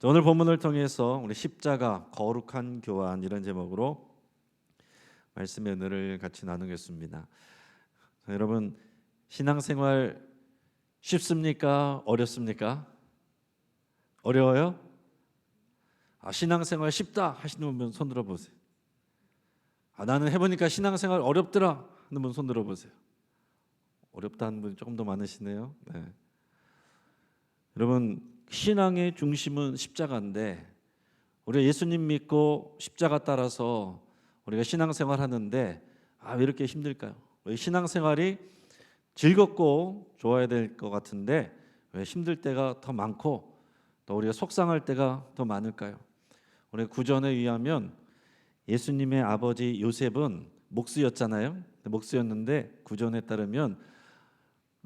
오늘 본문을 통해서 우리 십자가 거룩한 교환 이런 제목으로 말씀의 은혜를 같이 나누겠습니다. 여러분, 신앙생활 쉽습니까? 어렵습니까? 어려워요? 신앙생활 쉽다 하시는 분 손 들어보세요. 나는 해보니까 신앙생활 어렵더라 하는 분 손 들어보세요. 어렵다는 분이 조금 더 많으시네요. 네. 여러분, 신앙의 중심은 십자가인데 우리가 예수님 믿고 십자가 따라서 우리가 신앙생활 하는데 왜 이렇게 힘들까요? 왜 신앙생활이 즐겁고 좋아야 될 것 같은데 왜 힘들 때가 더 많고 또 우리가 속상할 때가 더 많을까요? 우리 구전에 의하면 예수님의 아버지 요셉은 목수였잖아요. 목수였는데 구전에 따르면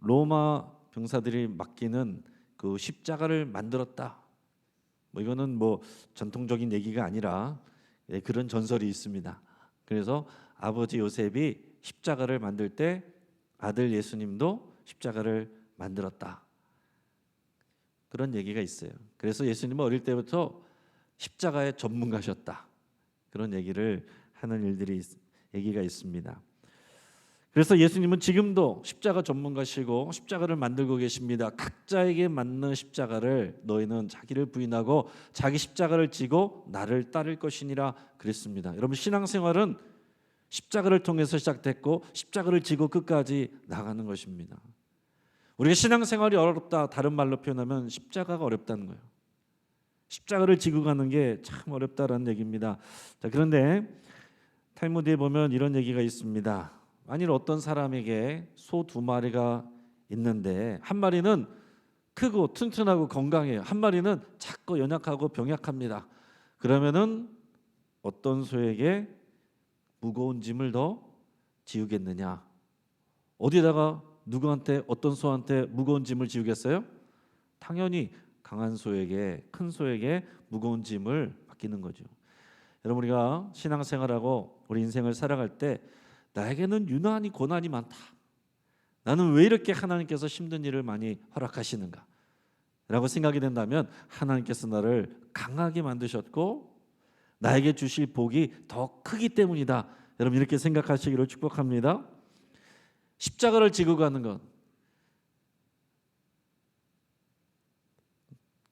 로마 병사들이 맡기는 그 십자가를 만들었다. 이거는 전통적인 얘기가 아니라 그런 전설이 있습니다. 그래서 아버지 요셉이 십자가를 만들 때 아들 예수님도 십자가를 만들었다. 그런 얘기가 있어요. 그래서 예수님은 어릴 때부터 십자가의 전문가셨다. 그런 얘기를 하는 얘기가 있습니다. 그래서 예수님은 지금도 십자가 전문가시고 십자가를 만들고 계십니다. 각자에게 맞는 십자가를 너희는 자기를 부인하고 자기 십자가를 지고 나를 따를 것이니라 그랬습니다. 여러분, 신앙생활은 십자가를 통해서 시작됐고 십자가를 지고 끝까지 나가는 것입니다. 우리가 신앙생활이 어렵다, 다른 말로 표현하면 십자가가 어렵다는 거예요. 십자가를 지고 가는 게 참 어렵다라는 얘기입니다. 그런데 탈무드에 보면 이런 얘기가 있습니다. 만일 어떤 사람에게 소 2마리가 있는데 한 마리는 크고 튼튼하고 건강해요. 한 마리는 작고 연약하고 병약합니다. 그러면은 어떤 소에게 무거운 짐을 더 지우겠느냐? 어디다가 누구한테, 어떤 소한테 무거운 짐을 지우겠어요? 당연히 강한 소에게, 큰 소에게 무거운 짐을 맡기는 거죠. 여러분, 우리가 신앙생활하고 우리 인생을 살아갈 때 나에게는 유난히 고난이 많다. 나는 왜 이렇게 하나님께서 힘든 일을 많이 허락하시는가? 라고 생각이 된다면 하나님께서 나를 강하게 만드셨고 나에게 주실 복이 더 크기 때문이다. 여러분, 이렇게 생각하시기를 축복합니다. 십자가를 지고 가는 것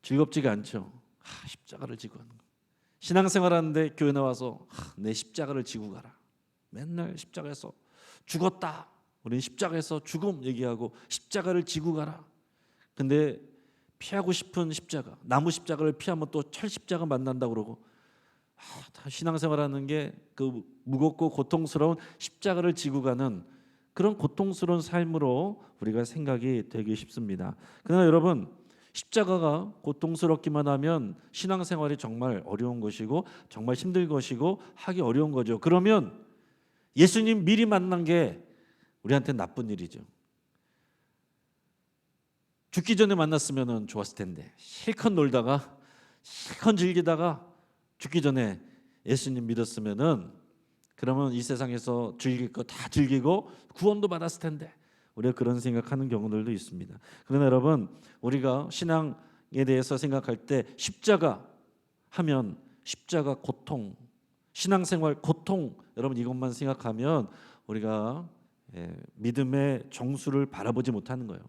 즐겁지가 않죠. 십자가를 지고 가는 것. 신앙생활 하는데 교회 나와서 내 십자가를 지고 가라. 맨날 십자가에서 죽었다. 우리는 십자가에서 죽음 얘기하고 십자가를 지고 가라. 근데 피하고 싶은 십자가, 나무 십자가를 피하면 또 철 십자가 만난다고 그러고 다 신앙생활하는 게 그 무겁고 고통스러운 십자가를 지고 가는 그런 고통스러운 삶으로 우리가 생각이 되기 쉽습니다. 그러나 여러분, 십자가가 고통스럽기만 하면 신앙생활이 정말 어려운 것이고 정말 힘들 것이고 하기 어려운 거죠. 그러면 예수님 미리 만난 게 우리한테 나쁜 일이죠. 죽기 전에 만났으면 좋았을 텐데 실컷 놀다가 실컷 즐기다가 죽기 전에 예수님 믿었으면은 그러면 이 세상에서 즐길 거 다 즐기고 구원도 받았을 텐데 우리가 그런 생각하는 경우들도 있습니다. 그러나 여러분, 우리가 신앙에 대해서 생각할 때 십자가 하면 십자가 고통, 신앙생활 고통, 여러분 이것만 생각하면 우리가 믿음의 정수를 바라보지 못하는 거예요.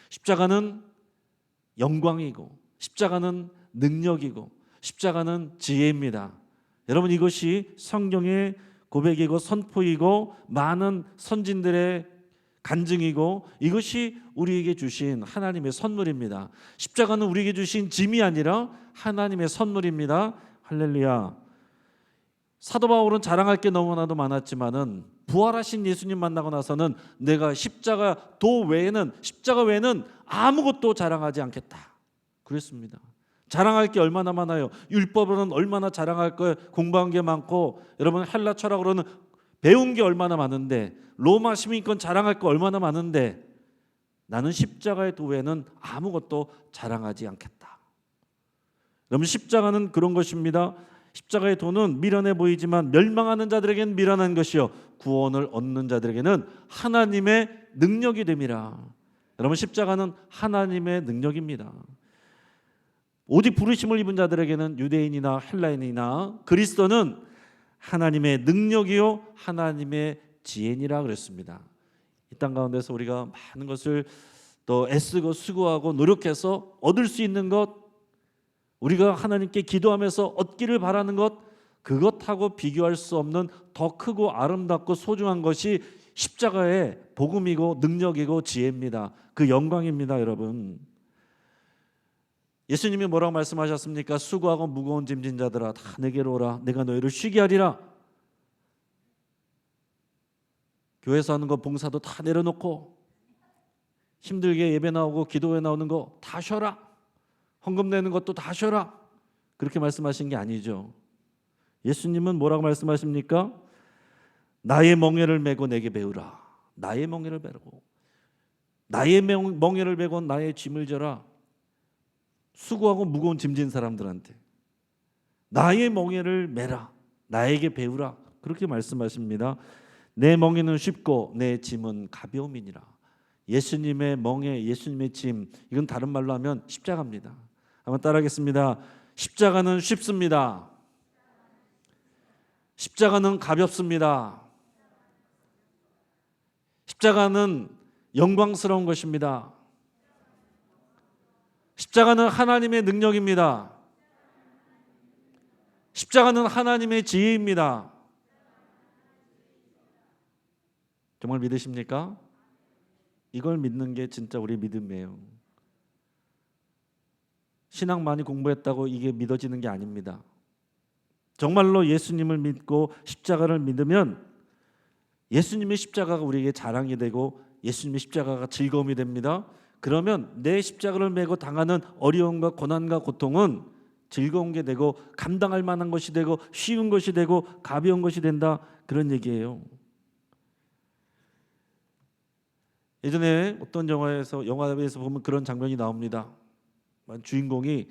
십자가는 영광이고 십자가는 능력이고 십자가는 지혜입니다. 여러분, 이것이 성경의 고백이고 선포이고 많은 선진들의 간증이고 이것이 우리에게 주신 하나님의 선물입니다. 십자가는 우리에게 주신 짐이 아니라 하나님의 선물입니다. 할렐루야. 사도 바울은 자랑할 게 너무나도 많았지만은 부활하신 예수님 만나고 나서는 내가 십자가 외에는 아무것도 자랑하지 않겠다 그랬습니다. 자랑할 게 얼마나 많아요. 율법으로는 얼마나 자랑할 거예요. 공부한 게 많고 여러분 헬라 철학으로는 배운 게 얼마나 많은데 로마 시민권 자랑할 거 얼마나 많은데 나는 십자가의 도에는 아무것도 자랑하지 않겠다. 여러분, 십자가는 그런 것입니다. 십자가의 도는 미련해 보이지만 멸망하는 자들에게는 미련한 것이요 구원을 얻는 자들에게는 하나님의 능력이 됨이라. 여러분, 십자가는 하나님의 능력입니다. 오직 부르심을 입은 자들에게는 유대인이나 헬라인이나 그리스도는 하나님의 능력이요 하나님의 지혜니라 그랬습니다. 이 땅 가운데서 우리가 많은 것을 또 애쓰고 수고하고 노력해서 얻을 수 있는 것, 우리가 하나님께 기도하면서 얻기를 바라는 것, 그것하고 비교할 수 없는 더 크고 아름답고 소중한 것이 십자가의 복음이고 능력이고 지혜입니다. 그 영광입니다, 여러분. 예수님이 뭐라고 말씀하셨습니까? 수고하고 무거운 짐진 자들아 다 내게로 오라, 내가 너희를 쉬게 하리라. 교회에서 하는 거 봉사도 다 내려놓고 힘들게 예배 나오고 기도회 나오는 거 다 쉬어라, 헌금 내는 것도 다 쉬어라, 그렇게 말씀하신 게 아니죠. 예수님은 뭐라고 말씀하십니까? 나의 멍에를 메고 내게 배우라. 나의 멍에를 메고, 나의 멍에를 메고 나의 짐을 져라. 수고하고 무거운 짐진 사람들한테 나의 멍에를 메라, 나에게 배우라, 그렇게 말씀하십니다. 내 멍에는 쉽고 내 짐은 가벼움이니라. 예수님의 멍에, 예수님의 짐, 이건 다른 말로 하면 십자가입니다. 한번 따라하겠습니다. 십자가는 쉽습니다. 십자가는 가볍습니다. 십자가는 영광스러운 것입니다. 십자가는 하나님의 능력입니다. 십자가는 하나님의 지혜입니다. 정말 믿으십니까? 이걸 믿는 게 진짜 우리 믿음이에요. 신앙 많이 공부했다고 이게 믿어지는 게 아닙니다. 정말로 예수님을 믿고 십자가를 믿으면 예수님의 십자가가 우리에게 자랑이 되고 예수님의 십자가가 즐거움이 됩니다. 그러면 내 십자가를 메고 당하는 어려움과 고난과 고통은 즐거운 게 되고 감당할 만한 것이 되고 쉬운 것이 되고 가벼운 것이 된다, 그런 얘기예요. 예전에 어떤 영화에서 보면 그런 장면이 나옵니다. 주인공이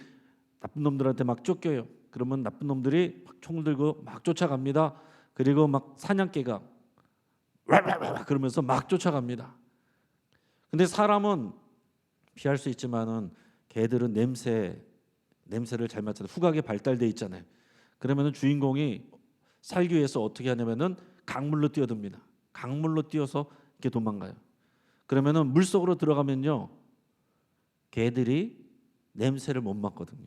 나쁜 놈들한테 막 쫓겨요. 그러면 나쁜 놈들이 막 총을 들고 막 쫓아갑니다. 그리고 막 사냥개가 와와와 그러면서 막 쫓아갑니다. 근데 사람은 피할 수 있지만은 개들은 냄새를 잘 맡아서 후각에 발달돼 있잖아요. 그러면은 주인공이 살기 위해서 어떻게 하냐면은 강물로 뛰어듭니다. 강물로 뛰어서 이렇게 도망가요. 그러면은 물 속으로 들어가면요, 개들이 냄새를 못 맡거든요.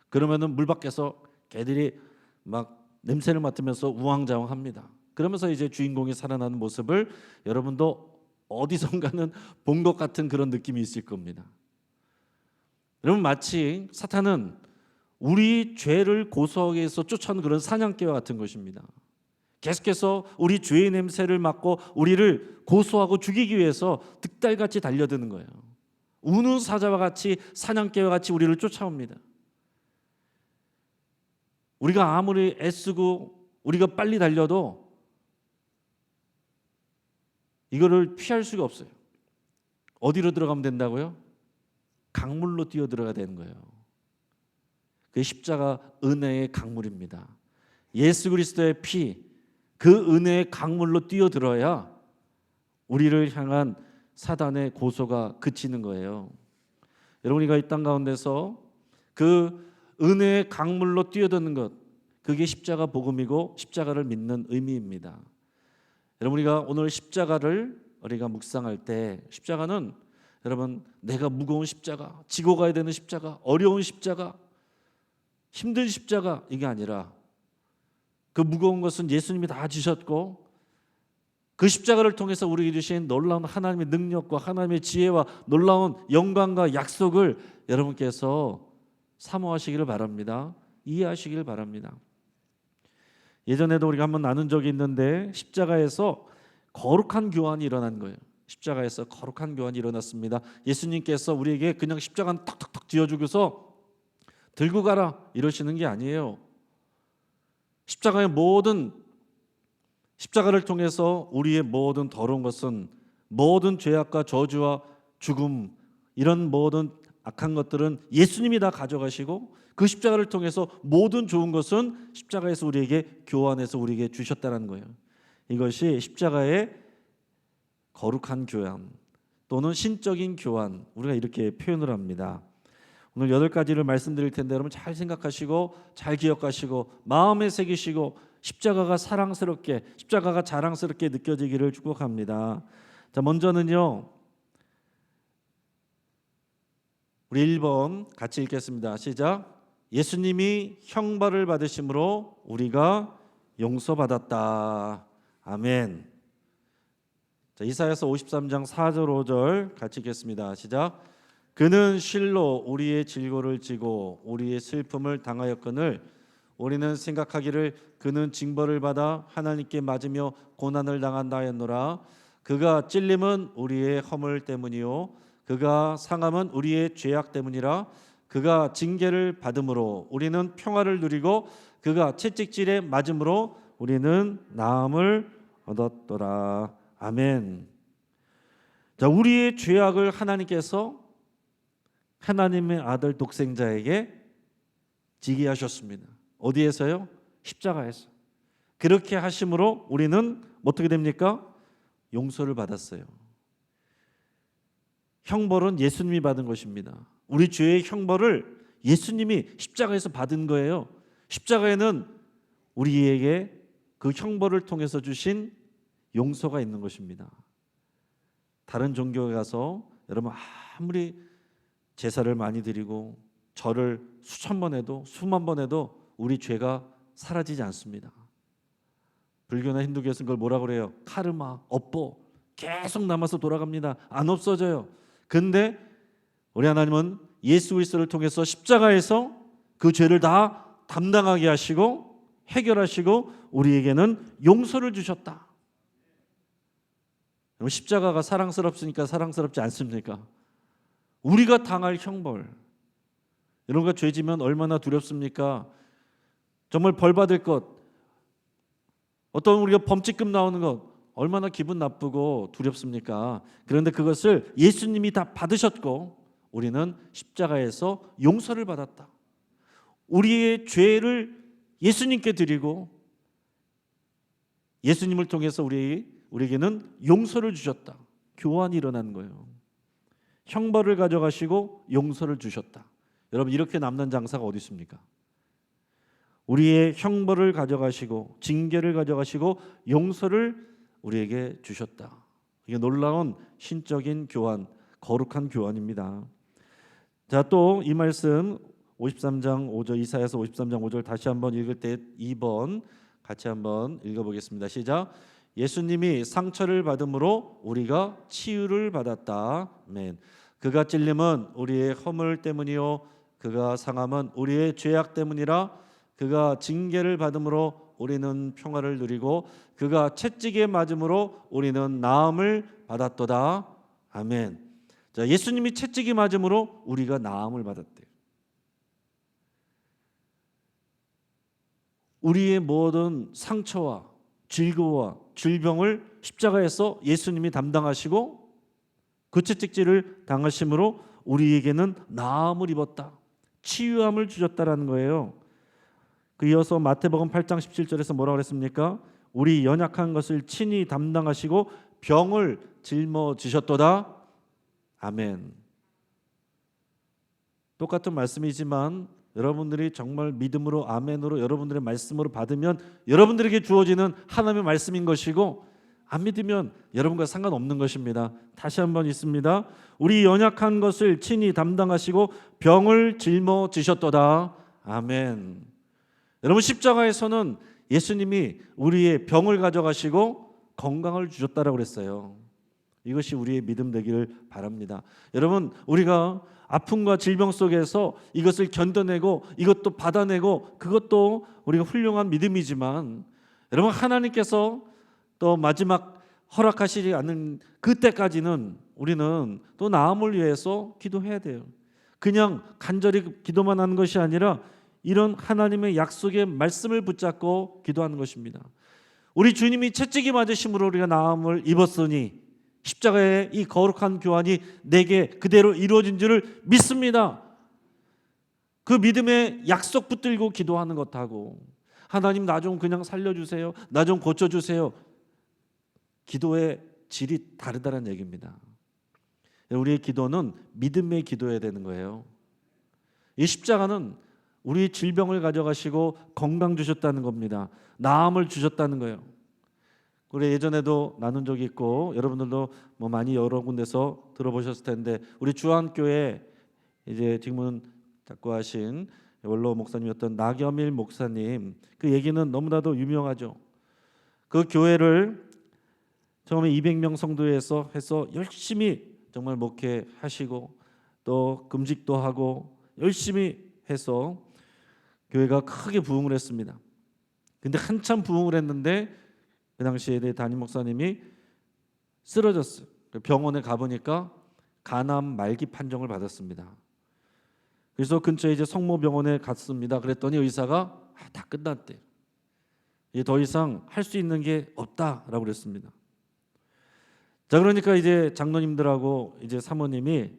그러면은 물 밖에서 개들이 막 냄새를 맡으면서 우왕좌왕합니다. 그러면서 이제 주인공이 살아나는 모습을 여러분도 어디선가는 본 것 같은 그런 느낌이 있을 겁니다. 여러분, 마치 사탄은 우리 죄를 고소하기 위해서 쫓아오는 그런 사냥개와 같은 것입니다. 계속해서 우리 죄의 냄새를 맡고 우리를 고소하고 죽이기 위해서 득달같이 달려드는 거예요. 우는 사자와 같이, 사냥개와 같이 우리를 쫓아옵니다. 우리가 아무리 애쓰고 우리가 빨리 달려도 이거를 피할 수가 없어요. 어디로 들어가면 된다고요? 강물로 뛰어 들어가야 되는 거예요. 그 십자가 은혜의 강물입니다. 예수 그리스도의 피, 그 은혜의 강물로 뛰어들어야 우리를 향한 사단의 고소가 그치는 거예요. 여러분, 우리가 이 땅 가운데서 그 은혜의 강물로 뛰어드는 것, 그게 십자가 복음이고 십자가를 믿는 의미입니다. 여러분, 우리가 오늘 십자가를 우리가 묵상할 때, 십자가는 여러분, 내가 무거운 십자가, 지고 가야 되는 십자가, 어려운 십자가, 힘든 십자가, 이게 아니라 그 무거운 것은 예수님이 다 지셨고 그 십자가를 통해서 우리에게 주신 놀라운 하나님의 능력과 하나님의 지혜와 놀라운 영광과 약속을 여러분께서 사모하시기를 바랍니다. 이해하시기를 바랍니다. 예전에도 우리가 한번 나눈 적이 있는데 십자가에서 거룩한 교환이 일어난 거예요. 십자가에서 거룩한 교환이 일어났습니다. 예수님께서 우리에게 그냥 십자가는 턱턱턱 쥐어주고서 들고 가라 이러시는 게 아니에요. 십자가의 십자가를 통해서 우리의 모든 더러운 것은, 모든 죄악과 저주와 죽음, 이런 모든 악한 것들은 예수님이 다 가져가시고 그 십자가를 통해서 모든 좋은 것은 십자가에서 우리에게 교환해서 우리에게 주셨다는 거예요. 이것이 십자가의 거룩한 교환 또는 신적인 교환, 우리가 이렇게 표현을 합니다. 오늘 8가지를 말씀드릴 텐데 여러분 잘 생각하시고 잘 기억하시고 마음에 새기시고 십자가가 사랑스럽게, 십자가가 자랑스럽게 느껴지기를 축복합니다. 자, 먼저는요, 우리 1번 같이 읽겠습니다. 시작. 예수님이 형벌을 받으심으로 우리가 용서받았다. 아멘. 자, 이사야서 53장 4절 5절 같이 읽겠습니다. 시작. 그는 실로 우리의 질고를 지고 우리의 슬픔을 당하였거늘 우리는 생각하기를 그는 징벌을 받아 하나님께 맞으며 고난을 당한다 하였노라. 그가 찔림은 우리의 허물 때문이요 그가 상함은 우리의 죄악 때문이라. 그가 징계를 받음으로 우리는 평화를 누리고 그가 채찍질에 맞음으로 우리는 나음을 얻었더라. 아멘. 자, 우리의 죄악을 하나님께서 하나님의 아들 독생자에게 지게 하셨습니다. 어디에서요? 십자가에서. 그렇게 하심으로 우리는 어떻게 됩니까? 용서를 받았어요. 형벌은 예수님이 받은 것입니다. 우리 죄의 형벌을 예수님이 십자가에서 받은 거예요. 십자가에는 우리에게 그 형벌을 통해서 주신 용서가 있는 것입니다. 다른 종교에 가서 여러분 아무리 제사를 많이 드리고 절을 수천 번 해도 수만 번 해도 우리 죄가 사라지지 않습니다. 불교나 힌두교에서는 그걸 뭐라고 그래요? 카르마, 업보. 계속 남아서 돌아갑니다. 안 없어져요. 근데 우리 하나님은 예수 그리스도를 통해서 십자가에서 그 죄를 다 담당하게 하시고 해결하시고 우리에게는 용서를 주셨다. 십자가가 사랑스럽습니까? 사랑스럽지 않습니까? 우리가 당할 형벌, 이런 거 죄지면 얼마나 두렵습니까? 정말 벌 받을 것, 어떤 우리가 범칙금 나오는 것 얼마나 기분 나쁘고 두렵습니까? 그런데 그것을 예수님이 다 받으셨고 우리는 십자가에서 용서를 받았다. 우리의 죄를 예수님께 드리고 예수님을 통해서 우리에게는 용서를 주셨다. 교환이 일어난 거예요. 형벌을 가져가시고 용서를 주셨다. 여러분, 이렇게 남는 장사가 어디 있습니까? 우리의 형벌을 가져가시고 징계를 가져가시고 용서를 우리에게 주셨다. 이게 놀라운 신적인 교환, 거룩한 교환입니다. 자, 또 이 말씀 53장 5절, 이사야서 53장 5절 다시 한번 읽을 때 2번 같이 한번 읽어보겠습니다. 시작. 예수님이 상처를 받음으로 우리가 치유를 받았다. 아멘. 그가 찔림은 우리의 허물 때문이요 그가 상함은 우리의 죄악 때문이라. 그가 징계를 받음으로 우리는 평화를 누리고 그가 채찍에 맞음으로 우리는 나음을 받았도다. 아멘. 자, 예수님이 채찍에 맞음으로 우리가 나음을 받았대요. 우리의 모든 상처와 질고와 질병을 십자가에서 예수님이 담당하시고 그 채찍질을 당하심으로 우리에게는 나음을 입었다. 치유함을 주셨다라는 거예요. 그 이어서 마태복음 8장 17절에서 뭐라고 그랬습니까? 우리 연약한 것을 친히 담당하시고 병을 짊어지셨도다. 아멘. 똑같은 말씀이지만 여러분들이 정말 믿음으로 아멘으로 여러분들의 말씀으로 받으면 여러분들에게 주어지는 하나님의 말씀인 것이고 안 믿으면 여러분과 상관없는 것입니다. 다시 한번 있습니다. 우리 연약한 것을 친히 담당하시고 병을 짊어지셨도다. 아멘. 여러분, 십자가에서는 예수님이 우리의 병을 가져가시고 건강을 주셨다라고 그랬어요. 이것이 우리의 믿음 되기를 바랍니다. 여러분, 우리가 아픔과 질병 속에서 이것을 견뎌내고 이것도 받아내고 그것도 우리가 훌륭한 믿음이지만 여러분, 하나님께서 또 마지막 허락하시지 않는 그때까지는 우리는 또 나음을 위해서 기도해야 돼요. 그냥 간절히 기도만 하는 것이 아니라 이런 하나님의 약속의 말씀을 붙잡고 기도하는 것입니다. 우리 주님이 채찍이 맞으심으로 우리가 나음을 입었으니 십자가의 이 거룩한 교환이 내게 그대로 이루어진 줄을 믿습니다. 그 믿음의 약속 붙들고 기도하는 것하고 하나님 나 좀 그냥 살려주세요, 나 좀 고쳐주세요, 기도의 질이 다르다는 얘기입니다. 우리의 기도는 믿음의 기도해야 되는 거예요. 이 십자가는 우리 질병을 가져가시고 건강 주셨다는 겁니다. 나음을 주셨다는 거예요. 우리 예전에도 나눈 적이 있고 여러분들도 뭐 많이 여러 군데서 들어보셨을 텐데, 우리 주한교회 이제 지금은 작고하신 원로 목사님이었던 나겸일 목사님, 그 얘기는 너무나도 유명하죠. 그 교회를 처음에 200명 성도에서 해서 열심히 정말 목회하시고 또 금식도 하고 열심히 해서 교회가 크게 부흥을 했습니다. 근데 한참 부흥을 했는데 그 당시에 담임 목사님이 쓰러졌어요. 병원에 가보니까 간암 말기 판정을 받았습니다. 그래서 근처에 이제 성모병원에 갔습니다. 그랬더니 의사가 다 끝났대. 이제 더 이상 할 수 있는 게 없다라고 그랬습니다. 자, 그러니까 이제 장로님들하고 이제 사모님이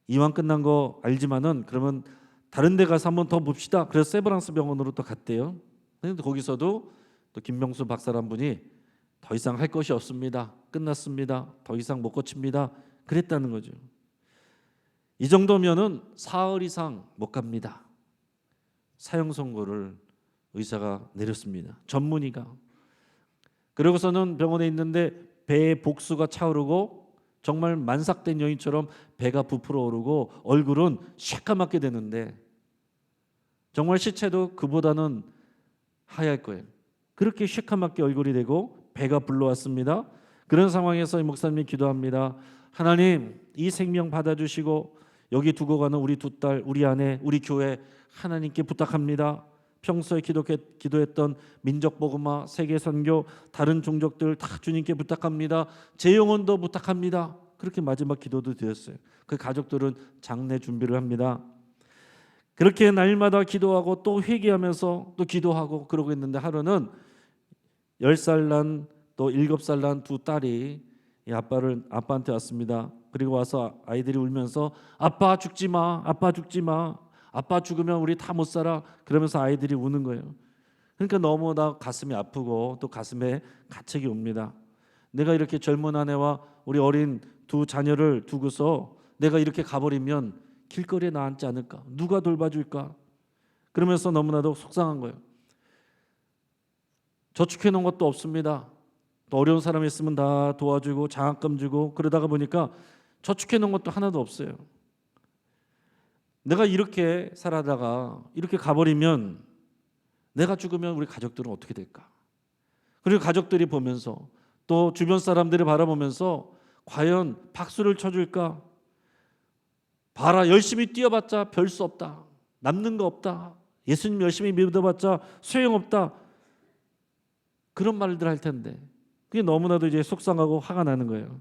이왕 끝난 거 알지만은 그러면 다른 데 가서 한번 더 봅시다. 그래서 세브란스 병원으로 또 갔대요. 근데 거기서도 또 김명수 박사란 분이 더 이상 할 것이 없습니다. 끝났습니다. 더 이상 못 고칩니다. 그랬다는 거죠. 이 정도면은 사흘 이상 못 갑니다. 사형 선고를 의사가 내렸습니다. 전문의가. 그러고서는 병원에 있는데 배에 복수가 차오르고 정말 만삭된 여인처럼 배가 부풀어 오르고 얼굴은 새까맣게 되는데 정말 시체도 그보다는 하얄 거예요. 그렇게 새까맣게 얼굴이 되고 배가 불러왔습니다. 그런 상황에서 이 목사님이 기도합니다. 하나님, 이 생명 받아주시고 여기 두고 가는 우리 두 딸, 우리 아내, 우리 교회 하나님께 부탁합니다. 평소에 기도했던 민족복음화, 세계선교, 다른 종족들 다 주님께 부탁합니다. 제 영혼도 부탁합니다. 그렇게 마지막 기도도 드렸어요. 그 가족들은 장례 준비를 합니다. 그렇게 날마다 기도하고 또 회개하면서 또 기도하고 그러고 있는데 하루는 10살 난 또 7살 난 두 딸이 이 아빠한테 왔습니다. 그리고 와서 아이들이 울면서 아빠 죽지 마, 아빠 죽지 마, 아빠 죽으면 우리 다 못 살아. 그러면서 아이들이 우는 거예요. 그러니까 너무나 가슴이 아프고 또 가슴에 가책이 옵니다. 내가 이렇게 젊은 아내와 우리 어린 두 자녀를 두고서 내가 이렇게 가버리면 길거리에 나앉지 않을까? 누가 돌봐줄까? 그러면서 너무나도 속상한 거예요. 저축해 놓은 것도 없습니다. 또 어려운 사람이 있으면 다 도와주고 장학금 주고 그러다가 보니까 저축해 놓은 것도 하나도 없어요. 내가 이렇게 살아다가 이렇게 가버리면 내가 죽으면 우리 가족들은 어떻게 될까? 그리고 가족들이 보면서 또 주변 사람들이 바라보면서 과연 박수를 쳐줄까? 봐라, 열심히 뛰어봤자 별 수 없다. 남는 거 없다. 예수님 열심히 믿어봤자 소용없다. 그런 말들 할 텐데 그게 너무나도 이제 속상하고 화가 나는 거예요.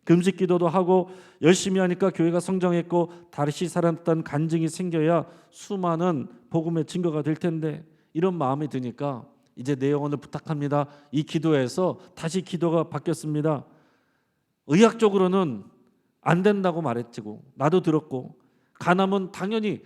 금식 기도도 하고 열심히 하니까 교회가 성장했고 다시 살았다는 간증이 생겨야 수많은 복음의 증거가 될 텐데 이런 마음이 드니까 이제 내 영혼을 부탁합니다. 이 기도에서 다시 기도가 바뀌었습니다. 의학적으로는 안 된다고 말했지고 나도 들었고 간암은 당연히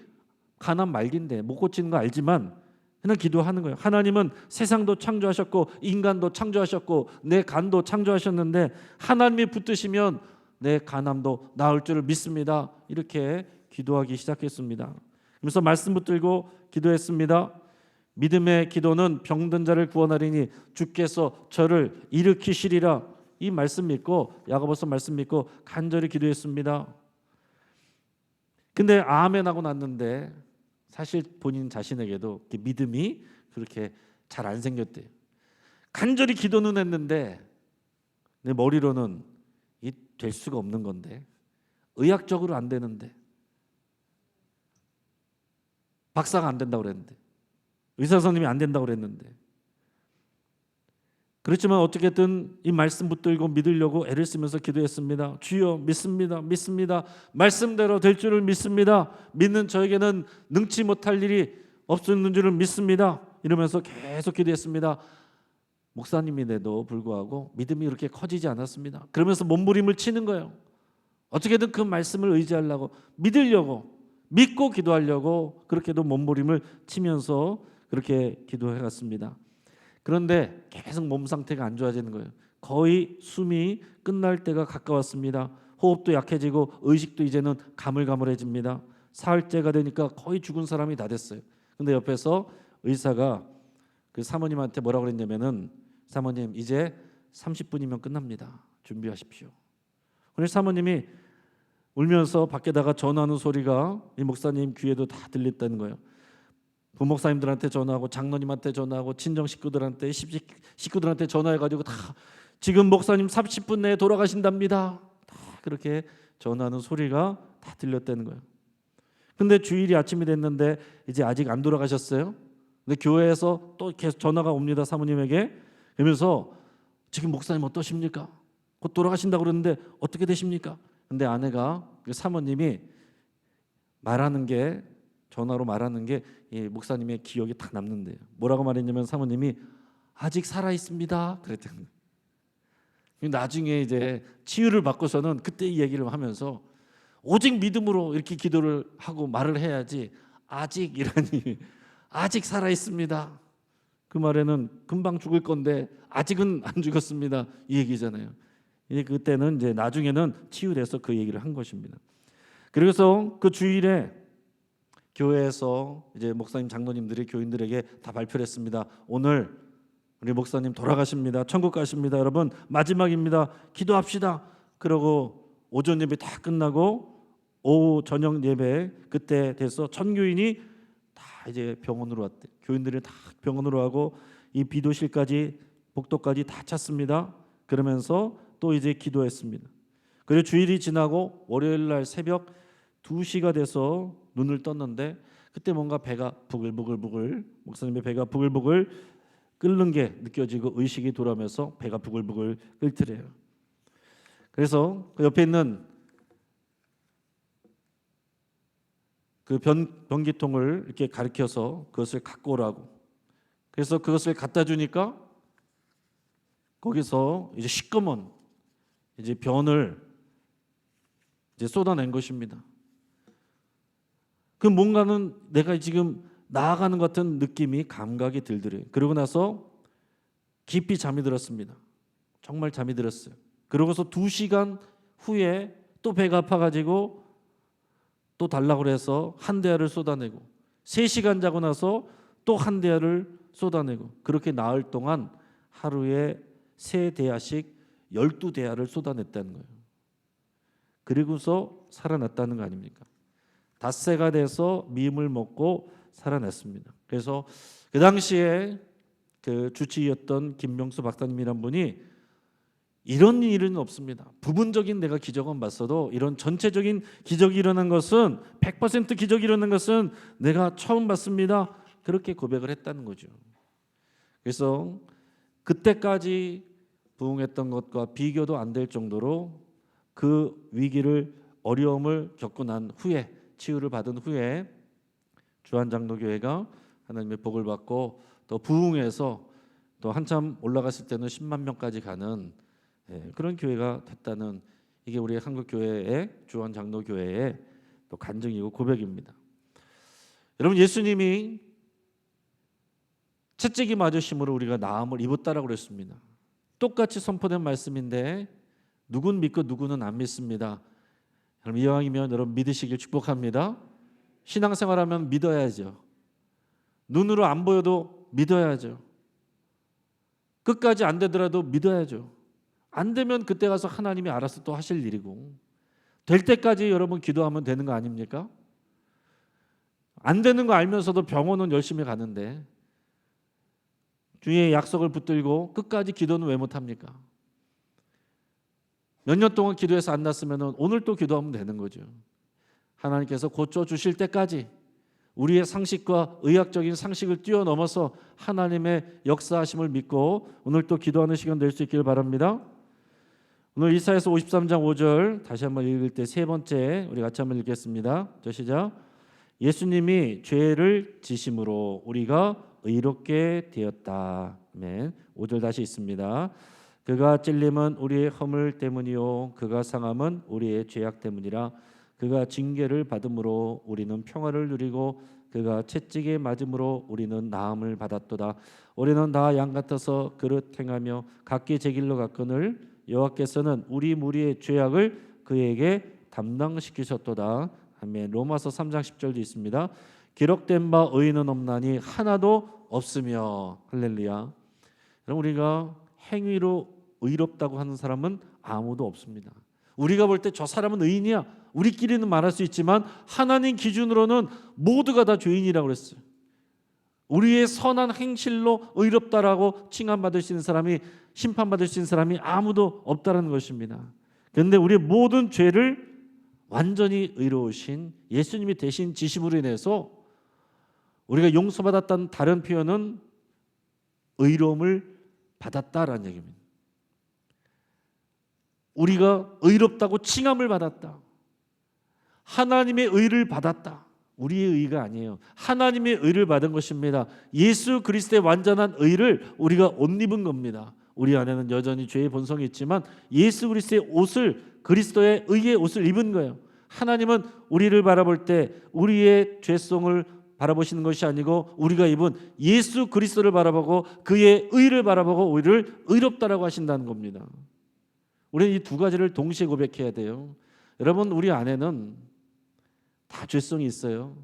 간암 말기인데 못 고치는 거 알지만 그냥 기도하는 거예요. 하나님은 세상도 창조하셨고 인간도 창조하셨고 내 간도 창조하셨는데 하나님이 붙드시면 내 간암도 나을 줄을 믿습니다. 이렇게 기도하기 시작했습니다. 그래서 말씀 붙들고 기도했습니다. 믿음의 기도는 병든 자를 구원하리니 주께서 저를 일으키시리라. 이 말씀 믿고 야고보서 말씀 믿고 간절히 기도했습니다. 근데 아멘 하고 났는데 사실 본인 자신에게도 믿음이 그렇게 잘 안 생겼대요. 간절히 기도는 했는데 내 머리로는 이 될 수가 없는 건데 의학적으로 안 되는데 박사가 안 된다고 그랬는데 의사 선생님이 안 된다고 그랬는데 그렇지만 어떻게든 이 말씀 붙들고 믿으려고 애를 쓰면서 기도했습니다. 주여 믿습니다. 믿습니다. 말씀대로 될 줄을 믿습니다. 믿는 저에게는 능치 못할 일이 없는 줄을 믿습니다. 이러면서 계속 기도했습니다. 목사님인데도 불구하고 믿음이 그렇게 커지지 않았습니다. 그러면서 몸부림을 치는 거예요. 어떻게든 그 말씀을 의지하려고 믿으려고 믿고 기도하려고 그렇게도 몸부림을 치면서 그렇게 기도해 갔습니다. 그런데 계속 몸 상태가 안 좋아지는 거예요. 거의 숨이 끝날 때가 가까웠습니다. 호흡도 약해지고 의식도 이제는 가물가물해집니다. 사흘째가 되니까 거의 죽은 사람이 다 됐어요. 근데 옆에서 의사가 그 사모님한테 뭐라고 그랬냐면은, 사모님 이제 30분이면 끝납니다. 준비하십시오. 그래서 사모님이 울면서 밖에다가 전화하는 소리가 이 목사님 귀에도 다 들렸다는 거예요. 부목사님들한테 전화하고 장로님한테 전화하고 친정 식구들한테 식구들한테 전화해가지고 다 지금 목사님 30분 내에 돌아가신답니다. 다 그렇게 전화하는 소리가 다 들렸다는 거예요. 근데 주일이 아침이 됐는데 이제 아직 안 돌아가셨어요. 근데 교회에서 또 계속 전화가 옵니다, 사모님에게. 그러면서 지금 목사님 어떠십니까? 곧 돌아가신다고 그러는데 어떻게 되십니까? 근데 아내가, 사모님이 말하는 게, 전화로 말하는 게 이 목사님의 기억이 다 남는데요. 뭐라고 말했냐면 사모님이 아직 살아 있습니다 그랬더니, 나중에 이제 치유를 받고서는 그때 이 얘기를 하면서 오직 믿음으로 이렇게 기도를 하고 말을 해야지 아직 이라니 아직 살아 있습니다. 그 말에는 금방 죽을 건데 아직은 안 죽었습니다 이 얘기잖아요. 이제 그때는 이제 나중에는 치유돼서 그 얘기를 한 것입니다. 그래서 그 주일에 교회에서 이제 목사님 장로님들이 교인들에게 다 발표를 했습니다. 오늘 우리 목사님 돌아가십니다. 천국 가십니다. 여러분 마지막입니다. 기도합시다. 그러고 오전 예배 다 끝나고 오후 저녁 예배 그때 돼서 전교인이 다 이제 병원으로 왔대. 교인들이 다 병원으로 하고 이 비도실까지 복도까지 다 찼습니다. 그러면서 또 이제 기도했습니다. 그리고 주일이 지나고 월요일 날 새벽 2시가 돼서 눈을 떴는데 그때 뭔가 배가 부글부글, 목사님의 배가 부글부글 끓는 게 느껴지고 의식이 돌아오면서 배가 부글부글 끓더래요. 그래서 그 옆에 있는 그 변기통을 이렇게 가리켜서 그것을 갖고 오라고. 그래서 그것을 갖다 주니까 거기서 이제 시꺼먼 이제 변을 이제 쏟아낸 것입니다. 그 뭔가는 내가 지금 나아가는 것 같은 느낌이, 감각이 들더래요. 그러고 나서 깊이 잠이 들었습니다. 정말 잠이 들었어요. 그러고서 2시간 후에 또 배가 아파가지고 또 달라고 그래서 한 대야를 쏟아내고 3시간 자고 나서 또 한 대야를 쏟아내고 그렇게 나흘 동안 하루에 3대야씩 12대야를 쏟아냈다는 거예요. 그리고서 살아났다는 거 아닙니까? 닷새가 돼서 미음을 먹고 살아났습니다. 그래서 그 당시에 그 주치의였던 김명수 박사님이란 분이 이런 일은 없습니다. 부분적인 내가 기적은 봤어도 이런 전체적인 기적이 일어난 것은 100% 기적이 일어난 것은 내가 처음 봤습니다. 그렇게 고백을 했다는 거죠. 그래서 그때까지 부흥했던 것과 비교도 안 될 정도로 그 위기를, 어려움을 겪고 난 후에, 치유를 받은 후에 주한장로교회가 하나님의 복을 받고 또 부흥해서 또 한참 올라갔을 때는 10만 명까지 가는 그런 교회가 됐다는, 이게 우리 한국교회의 주한장로교회의 또 간증이고 고백입니다. 여러분, 예수님이 채찍이 맞으심으로 우리가 나음을 입었다라고 그랬습니다. 똑같이 선포된 말씀인데 누군 믿고 누구는 안 믿습니다. 여러분, 이왕이면 여러분 믿으시길 축복합니다. 신앙생활하면 믿어야죠. 눈으로 안 보여도 믿어야죠. 끝까지 안 되더라도 믿어야죠. 안 되면 그때 가서 하나님이 알아서 또 하실 일이고, 될 때까지 여러분 기도하면 되는 거 아닙니까? 안 되는 거 알면서도 병원은 열심히 가는데 주의 약속을 붙들고 끝까지 기도는 왜 못합니까? 몇 년 동안 기도해서 안 났으면 오늘 또 기도하면 되는 거죠. 하나님께서 고쳐주실 때까지 우리의 상식과 의학적인 상식을 뛰어넘어서 하나님의 역사하심을 믿고 오늘 또 기도하는 시간 될 수 있기를 바랍니다. 오늘 이사야서 53장 5절 다시 한번 읽을 때 세 번째 우리 같이 한번 읽겠습니다. 저 시작. 예수님이 죄를 지심으로 우리가 의롭게 되었다. 아멘. 5절 다시 있습니다. 그가 찔림은 우리의 허물 때문이요 그가 상함은 우리의 죄악 때문이라. 그가 징계를 받음으로 우리는 평화를 누리고 그가 채찍에 맞음으로 우리는 나음을 받았도다. 우리는 다 양 같아서 그릇 행하며 각기 제 길로 갔거늘 여호와께서는 우리 무리의 죄악을 그에게 담당시키셨도다. 아멘. 로마서 3장 10절도 있습니다. 기록된 바 의인은 없나니 하나도 없으며. 할렐루야. 여러분, 우리가 행위로 의롭다고 하는 사람은 아무도 없습니다. 우리가 볼 때 저 사람은 의인이야, 우리끼리는 말할 수 있지만 하나님 기준으로는 모두가 다 죄인이라고 그랬어요. 우리의 선한 행실로 의롭다라고 칭함받을 수 있는 사람이, 심판받을 수 있는 사람이 아무도 없다는 것입니다. 그런데 우리의 모든 죄를 완전히 의로우신 예수님이 대신 지심으로 인해서 우리가 용서받았다는 다른 표현은 의로움을 받았다라는 얘기입니다. 우리가 의롭다고 칭함을 받았다. 하나님의 의를 받았다. 우리의 의가 아니에요. 하나님의 의를 받은 것입니다. 예수 그리스도의 완전한 의를 우리가 옷 입은 겁니다. 우리 안에는 여전히 죄의 본성이 있지만 예수 그리스도의 옷을, 그리스도의 의의 옷을 입은 거예요. 하나님은 우리를 바라볼 때 우리의 죄성을 바라보시는 것이 아니고 우리가 입은 예수 그리스도를 바라보고 그의 의를 바라보고 우리를 의롭다라고 하신다는 겁니다. 우리는 이 두 가지를 동시에 고백해야 돼요. 여러분, 우리 안에는 다 죄성이 있어요.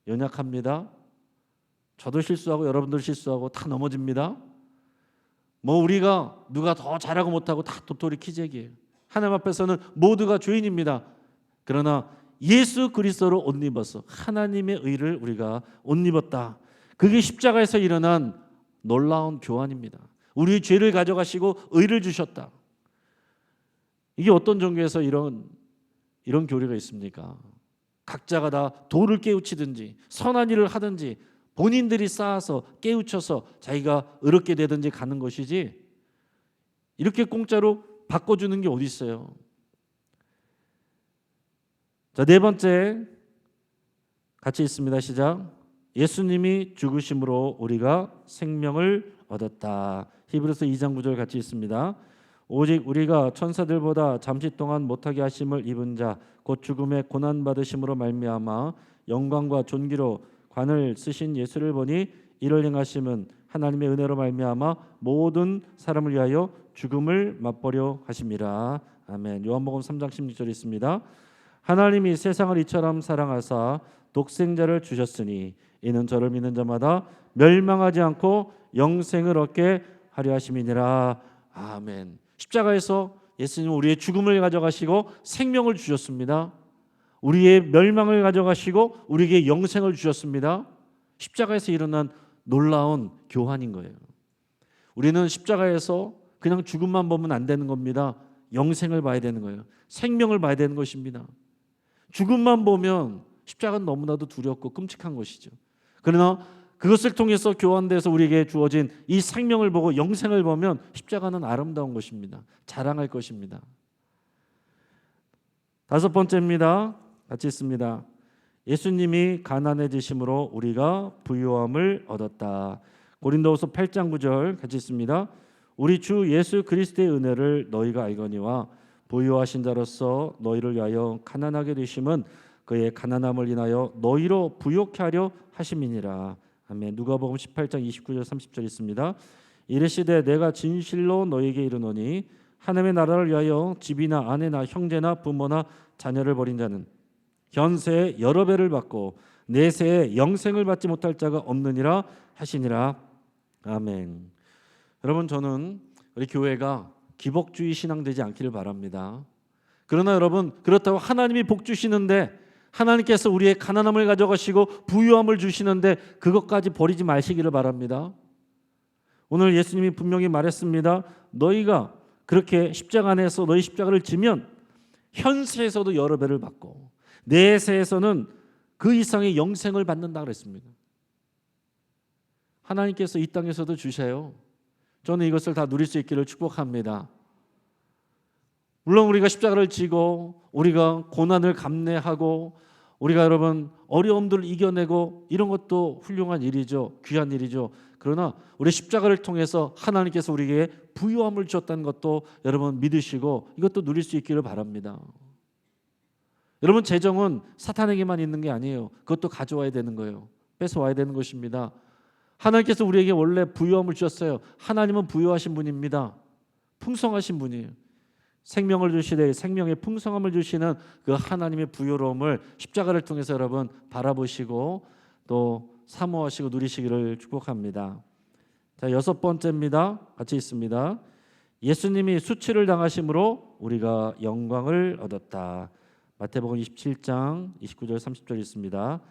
연약합니다. 저도 실수하고 여러분들 실수하고 다 넘어집니다. 우리가 누가 더 잘하고 못하고 다 도토리 키재기예요. 하나님 앞에서는 모두가 죄인입니다. 그러나 예수 그리스도로 옷 입어서 하나님의 의를 우리가 옷 입었다. 그게 십자가에서 일어난 놀라운 교환입니다. 우리의 죄를 가져가시고 의를 주셨다. 이게 어떤 종교에서 이런 교리가 있습니까? 각자가 다 돌을 깨우치든지 선한 일을 하든지 본인들이 쌓아서 깨우쳐서 자기가 의롭게 되든지 가는 것이지, 이렇게 공짜로 바꿔주는 게 어디 있어요? 자, 네 번째 같이 있습니다. 시작. 예수님이 죽으심으로 우리가 생명을 얻었다. 히브리서 2장 9절 같이 있습니다. 오직 우리가 천사들보다 잠시 동안 못하게 하심을 입은 자 곧 죽음의 고난 받으심으로 말미암아 영광과 존귀로 관을 쓰신 예수를 보니 이를 행하심은 하나님의 은혜로 말미암아 모든 사람을 위하여 죽음을 맛보려 하심이라. 아멘. 요한복음 3장 16절 있습니다. 하나님이 세상을 이처럼 사랑하사 독생자를 주셨으니 이는 저를 믿는 자마다 멸망하지 않고 영생을 얻게 하려 하심이니라. 아멘. 십자가에서 예수님은 우리의 죽음을 가져가시고 생명을 주셨습니다. 우리의 멸망을 가져가시고 우리에게 영생을 주셨습니다. 십자가에서 일어난 놀라운 교환인 거예요. 우리는 십자가에서 그냥 죽음만 보면 안 되는 겁니다. 영생을 봐야 되는 거예요. 생명을 봐야 되는 것입니다. 죽음만 보면 십자가는 너무나도 두렵고 끔찍한 것이죠. 그러나 그것을 통해서 교환돼서 우리에게 주어진 이 생명을 보고 영생을 보면 십자가는 아름다운 것입니다. 자랑할 것입니다. 다섯 번째입니다. 같이 있습니다. 예수님이 가난해지심으로 우리가 부유함을 얻었다. 고린도후서 8장 9절 같이 있습니다. 우리 주 예수 그리스도의 은혜를 너희가 알거니와 부유하신 자로서 너희를 위하여 가난하게 되심은 그의 가난함을 인하여 너희로 부욕케 하려 하심이니라. 아멘. 누가복음 18장 29절 30절 있습니다. 이르시되 내가 진실로 너희에게 이르노니 하나님의 나라를 위하여 집이나 아내나 형제나 부모나 자녀를 버린 자는 현세에 여러 배를 받고 내세에 영생을 받지 못할 자가 없느니라 하시니라. 아멘. 여러분, 저는 우리 교회가 기복주의 신앙 되지 않기를 바랍니다. 그러나 여러분, 그렇다고 하나님이 복 주시는데, 하나님께서 우리의 가난함을 가져가시고 부유함을 주시는데 그것까지 버리지 마시기를 바랍니다. 오늘 예수님이 분명히 말했습니다. 너희가 그렇게 십자가 안에서 너희 십자가를 지면 현세에서도 여러 배를 받고 내세에서는 그 이상의 영생을 받는다 그랬습니다. 하나님께서 이 땅에서도 주셔요. 저는 이것을 다 누릴 수 있기를 축복합니다. 물론 우리가 십자가를 지고 우리가 고난을 감내하고 우리가 여러분 어려움들을 이겨내고 이런 것도 훌륭한 일이죠. 귀한 일이죠. 그러나 우리 십자가를 통해서 하나님께서 우리에게 부유함을 주셨다는 것도 여러분 믿으시고 이것도 누릴 수 있기를 바랍니다. 여러분, 재정은 사탄에게만 있는 게 아니에요. 그것도 가져와야 되는 거예요. 뺏어와야 되는 것입니다. 하나님께서 우리에게 원래 부유함을 주셨어요. 하나님은 부유하신 분입니다. 풍성하신 분이에요. 생명을 주시되 생명의 풍성함을 주시는 그 하나님의 부요로움을 십자가를 통해서 여러분 바라보시고 또 사모하시고 누리시기를 축복합니다. 자, 여섯 번째입니다. 같이 있습니다. 예수님이 수치를 당하심으로 우리가 영광을 얻었다. 마태복음 27장 29절 30절 있습니다.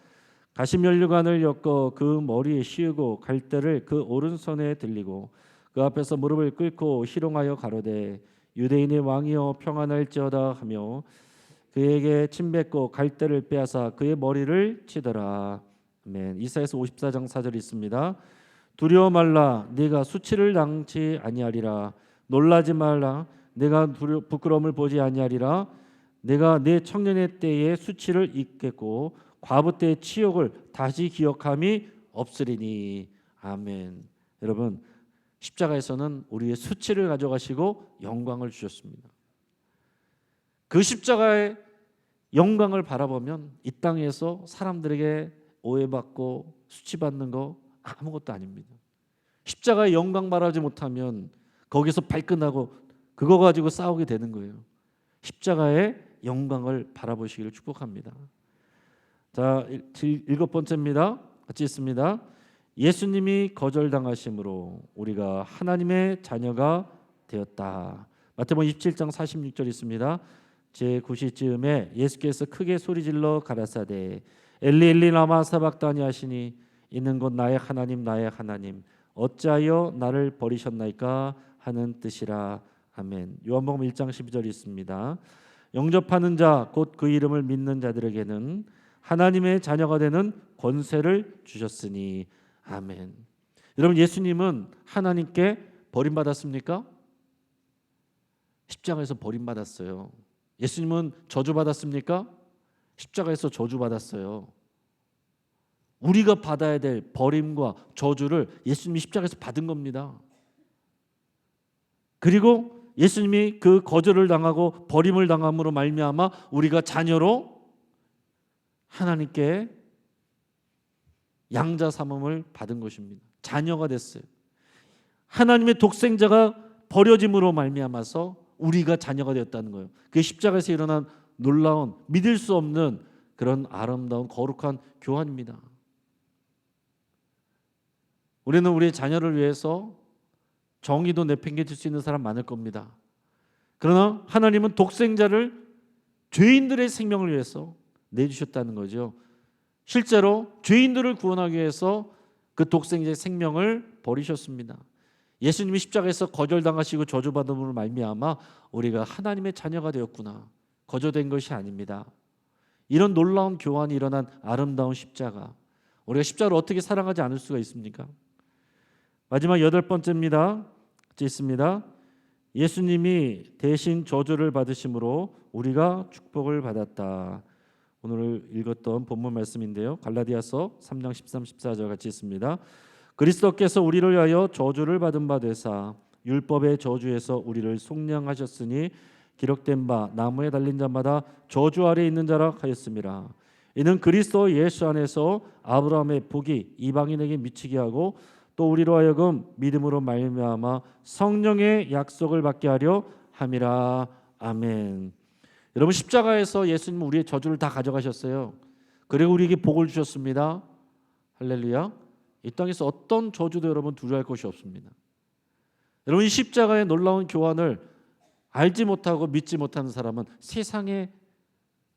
가시면류관을 엮어 그 머리에 씌우고 갈대를 그 오른손에 들리고 그 앞에서 무릎을 꿇고 희롱하여 가로되 유대인의 왕이여 평안할지어다 하며 그에게 침뱉고 갈대를 빼앗아 그의 머리를 치더라. 아멘. 이사야서 54장 4절 있습니다. 두려워 말라 네가 수치를 당치 아니하리라. 놀라지 말라 내가 부끄러움을 보지 아니하리라. 내가 내 청년의 때에 수치를 잊겠고 과부 때의 치욕을 다시 기억함이 없으리니. 아멘. 여러분, 십자가에서는 우리의 수치를 가져가시고 영광을 주셨습니다. 그 십자가의 영광을 바라보면 이 땅에서 사람들에게 오해받고 수치받는 거 아무것도 아닙니다. 십자가의 영광 바라지 못하면 거기서 발끈하고 그거 가지고 싸우게 되는 거예요. 십자가의 영광을 바라보시기를 축복합니다. 자, 일곱 번째입니다. 같이 있습니다. 예수님이 거절당하심으로 우리가 하나님의 자녀가 되었다. 마태복음 27장 46절 있습니다. 제9시쯤에 예수께서 크게 소리질러 가라사대 엘리 엘리 라마 사박다니 하시니 이는 곧 나의 하나님 나의 하나님 어찌하여 나를 버리셨나이까 하는 뜻이라. 아멘. 요한복음 1장 12절 있습니다. 영접하는 자 곧 그 이름을 믿는 자들에게는 하나님의 자녀가 되는 권세를 주셨으니. 아멘. 여러분, 예수님은 하나님께 버림받았습니까? 십자가에서 버림받았어요. 예수님은 저주받았습니까? 십자가에서 저주받았어요. 우리가 받아야 될 버림과 저주를 예수님이 십자가에서 받은 겁니다. 그리고 예수님이 그 거절을 당하고 버림을 당함으로 말미암아 우리가 자녀로 하나님께 양자 삼음을 받은 것입니다. 자녀가 됐어요. 하나님의 독생자가 버려짐으로 말미암아서 우리가 자녀가 되었다는 거예요. 그게 십자가에서 일어난 놀라운 믿을 수 없는 그런 아름다운 거룩한 교환입니다. 우리는 우리의 자녀를 위해서 정의도 내팽개칠 수 있는 사람 많을 겁니다. 그러나 하나님은 독생자를 죄인들의 생명을 위해서 내주셨다는 거죠. 실제로 죄인들을 구원하기 위해서 그 독생자의 생명을 버리셨습니다. 예수님이 십자가에서 거절당하시고 저주받음으로 말미암아 우리가 하나님의 자녀가 되었구나. 거저된 것이 아닙니다. 이런 놀라운 교환이 일어난 아름다운 십자가, 우리가 십자가를 어떻게 사랑하지 않을 수가 있습니까? 마지막 여덟 번째입니다. 있습니다. 예수님이 대신 저주를 받으심으로 우리가 축복을 받았다. 오늘 읽었던 본문 말씀인데요. 갈라디아서 3장 13, 14절 같이 있습니다. 그리스도께서 우리를 위하여 저주를 받은 바 되사 율법의 저주에서 우리를 속량하셨으니 기록된 바 나무에 달린 자마다 저주 아래 있는 자라 하였음이라. 이는 그리스도 예수 안에서 아브라함의 복이 이방인에게 미치게 하고 또 우리로 하여금 믿음으로 말미암아 성령의 약속을 받게 하려 함이라. 아멘. 여러분, 십자가에서 예수님은 우리의 저주를 다 가져가셨어요. 그리고 우리에게 복을 주셨습니다. 할렐루야. 이 땅에서 어떤 저주도 여러분 두려워할 것이 없습니다. 여러분, 이 십자가의 놀라운 교환을 알지 못하고 믿지 못하는 사람은 세상의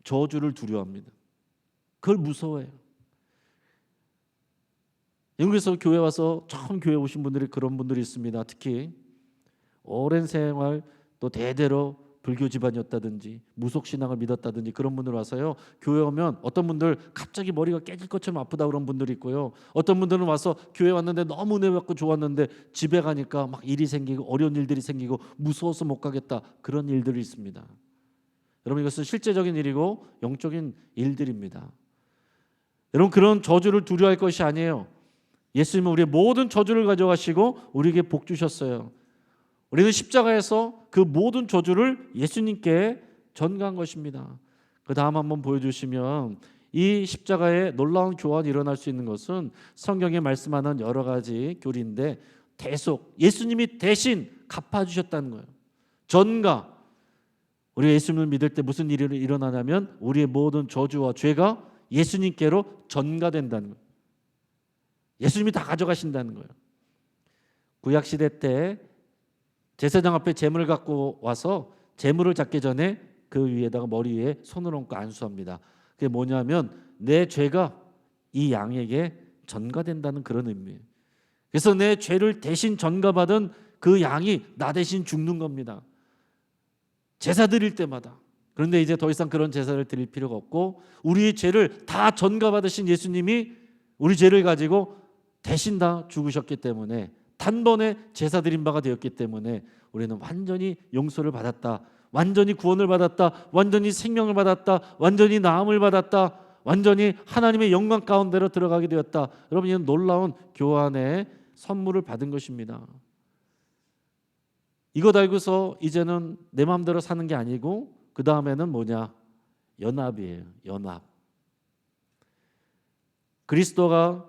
저주를 두려워합니다. 그걸 무서워해요. 영국에서 교회 와서 처음 교회 오신 분들이 그런 분들이 있습니다. 특히 오랜 생활 또 대대로 불교 집안이었다든지 무속신앙을 믿었다든지 그런 분들 와서요, 교회 오면 어떤 분들 갑자기 머리가 깨질 것처럼 아프다 그런 분들이 있고요, 어떤 분들은 와서 교회 왔는데 너무 은혜 받고 좋았는데 집에 가니까 막 일이 생기고 어려운 일들이 생기고 무서워서 못 가겠다, 그런 일들이 있습니다. 여러분, 이것은 실제적인 일이고 영적인 일들입니다. 여러분, 그런 저주를 두려워할 것이 아니에요. 예수님은 우리의 모든 저주를 가져가시고 우리에게 복 주셨어요. 우리는 십자가에서 그 모든 저주를 예수님께 전가한 것입니다. 그 다음 한번 보여주시면, 이 십자가의 놀라운 교환이 일어날 수 있는 것은 성경에 말씀하는 여러 가지 교리인데, 대속, 예수님이 대신 갚아주셨다는 거예요. 전가, 우리가 예수님을 믿을 때 무슨 일이 일어나냐면 우리의 모든 저주와 죄가 예수님께로 전가된다는 거예요. 예수님이 다 가져가신다는 거예요. 구약시대 때 제사장 앞에 제물을 갖고 와서 제물을 잡기 전에 그 위에다가 머리 위에 손을 얹고 안수합니다. 그게 뭐냐면 내 죄가 이 양에게 전가된다는 그런 의미예요. 그래서 내 죄를 대신 전가받은 그 양이 나 대신 죽는 겁니다. 제사 드릴 때마다. 그런데 이제 더 이상 그런 제사를 드릴 필요가 없고 우리의 죄를 다 전가받으신 예수님이 우리 죄를 가지고 대신 다 죽으셨기 때문에 단번에 제사 드린 바가 되었기 때문에 우리는 완전히 용서를 받았다. 완전히 구원을 받았다. 완전히 생명을 받았다. 완전히 나음을 받았다. 완전히 하나님의 영광 가운데로 들어가게 되었다. 여러분, 이는 놀라운 교환의 선물을 받은 것입니다. 이것 알고서 이제는 내 마음대로 사는 게 아니고 그 다음에는 뭐냐? 연합이에요. 연합. 그리스도가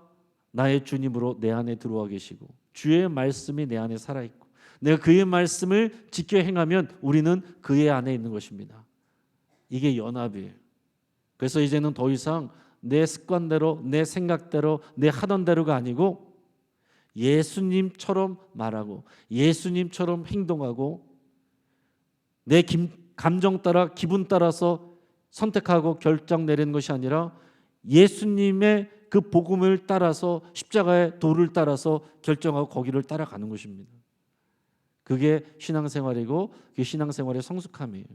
나의 주님으로 내 안에 들어와 계시고 주의 말씀이 내 안에 살아있고 내가 그의 말씀을 지켜 행하면 우리는 그의 안에 있는 것입니다. 이게 연합이에요. 그래서 이제는 더 이상 내 습관대로 내 생각대로 내 하던 대로가 아니고 예수님처럼 말하고 예수님처럼 행동하고 내 감정 따라 기분 따라서 선택하고 결정 내리는 것이 아니라 예수님의 그 복음을 따라서 십자가의 도를 따라서 결정하고 거기를 따라가는 것입니다. 그게 신앙생활이고 그게 신앙생활의 성숙함이에요.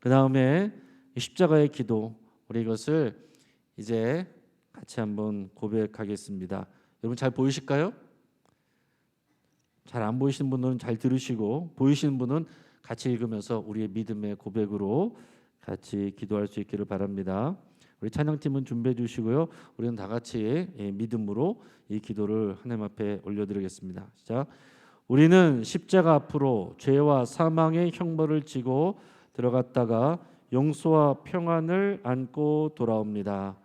그 다음에 십자가의 기도, 우리 이것을 이제 같이 한번 고백하겠습니다. 여러분 잘 보이실까요? 잘 안 보이시는 분은 잘 들으시고 보이시는 분은 같이 읽으면서 우리의 믿음의 고백으로 같이 기도할 수 있기를 바랍니다. 우리 찬양팀은 준비해 주시고요. 우리는 다 같이 믿음으로 이 기도를 하나님 앞에 올려드리겠습니다. 자, 우리는 십자가 앞으로 죄와 사망의 형벌을 지고 들어갔다가 용서와 평안을 안고 돌아옵니다.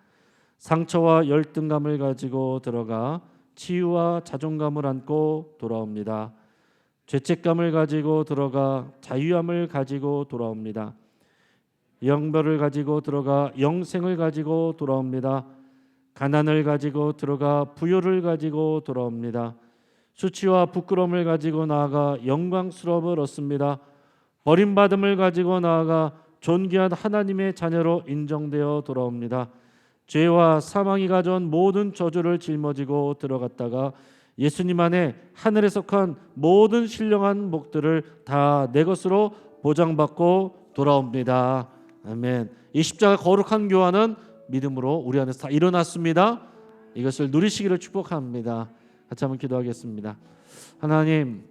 상처와 열등감을 가지고 들어가 치유와 자존감을 안고 돌아옵니다. 죄책감을 가지고 들어가 자유함을 가지고 돌아옵니다. 영별을 가지고 들어가 영생을 가지고 돌아옵니다. 가난을 가지고 들어가 부요를 가지고 돌아옵니다. 수치와 부끄러움을 가지고 나아가 영광스러움을 얻습니다. 버림받음을 가지고 나아가 존귀한 하나님의 자녀로 인정되어 돌아옵니다. 죄와 사망이 가져온 모든 저주를 짊어지고 들어갔다가 예수님 안에 하늘에 속한 모든 신령한 복들을 다 내 것으로 보장받고 돌아옵니다. 아멘. 이 십자가 거룩한 교환은 믿음으로 우리 안에서 다 일어났습니다. 이것을 누리시기를 축복합니다. 같이 한번 기도하겠습니다. 하나님,